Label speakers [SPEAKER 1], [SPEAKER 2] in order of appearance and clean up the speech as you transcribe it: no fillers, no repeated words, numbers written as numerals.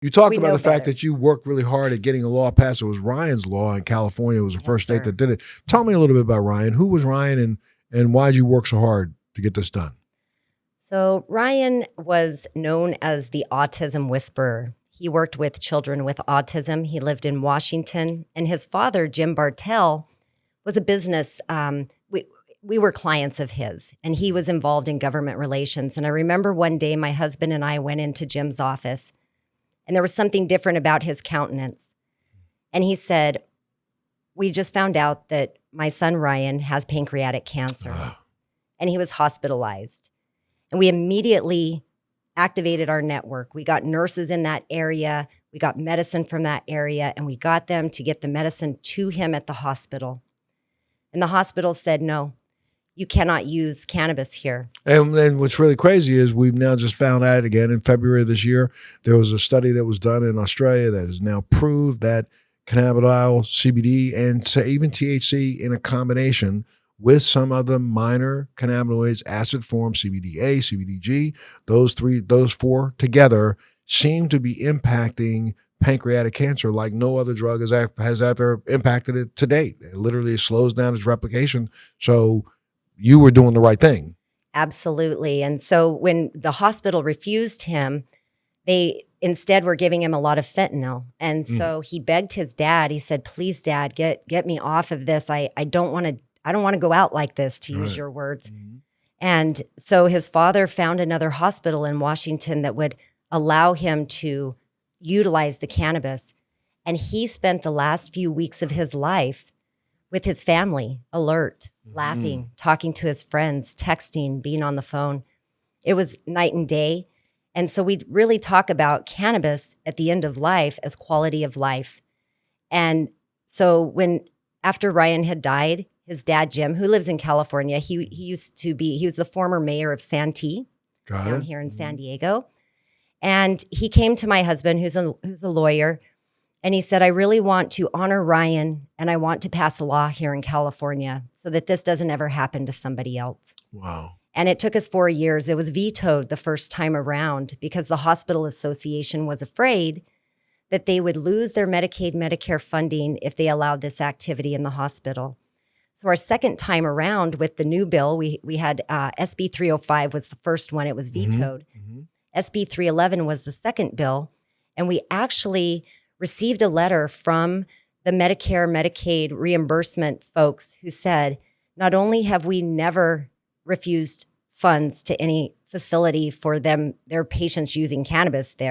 [SPEAKER 1] You talked
[SPEAKER 2] We
[SPEAKER 1] about
[SPEAKER 2] know
[SPEAKER 1] the fact
[SPEAKER 2] better.
[SPEAKER 1] that you worked really hard at getting a law passed. It was Ryan's law in California. It was the
[SPEAKER 2] Yes,
[SPEAKER 1] first state
[SPEAKER 2] sir.
[SPEAKER 1] that did it. Tell me a little bit about Ryan. Who was Ryan, and why did you work so hard to get this done?
[SPEAKER 2] So Ryan was known as the autism whisperer. He worked with children with autism. He lived in Washington, and his father, Jim Bartell, was a business. We were clients of his, and he was involved in government relations. And I remember one day my husband and I went into Jim's office, and there was something different about his countenance. And he said, "We just found out that my son Ryan has pancreatic cancer," and he was hospitalized. And we immediately activated our network. We got nurses in that area. We got medicine from that area, and we got them to get the medicine to him at the hospital. And the hospital said, "No, you cannot use cannabis here."
[SPEAKER 1] And then what's really crazy is we've now just found out again in February of this year, there was a study that was done in Australia that has now proved that cannabidiol, CBD, and even THC in a combination with some other minor cannabinoids, acid form, CBDA, CBDG, those four together seem to be impacting pancreatic cancer like no other drug has ever impacted it to date. It literally slows down its replication. So you were doing the right thing.
[SPEAKER 2] Absolutely. And so when the hospital refused him, they instead were giving him a lot of fentanyl. And so he begged his dad. He said, "Please, Dad, get me off of this. I don't want to go out like this," to use your words. And so his father found another hospital in Washington that would allow him to utilize the cannabis. And he spent the last few weeks of his life with his family, alert, laughing, talking to his friends, texting, being on the phone. It was night and day. And so we really talk about cannabis at the end of life as quality of life. And so after Ryan had died, his dad, Jim, who lives in California, he was the former mayor of Santee down here in San Diego. And he came to my husband, who's a lawyer, and he said, "I really want to honor Ryan, and I want to pass a law here in California so that this doesn't ever happen to somebody else."
[SPEAKER 1] Wow.
[SPEAKER 2] And it took us 4 years. It was vetoed the first time around because the hospital association was afraid that they would lose their Medicaid, Medicare funding if they allowed this activity in the hospital. So our second time around with the new bill, we had SB 305 was the first one. It was vetoed. SB 311 was the second bill. And we actually received a letter from the Medicare, Medicaid reimbursement folks who said, not only have we never refused funds to any facility for their patients using cannabis there,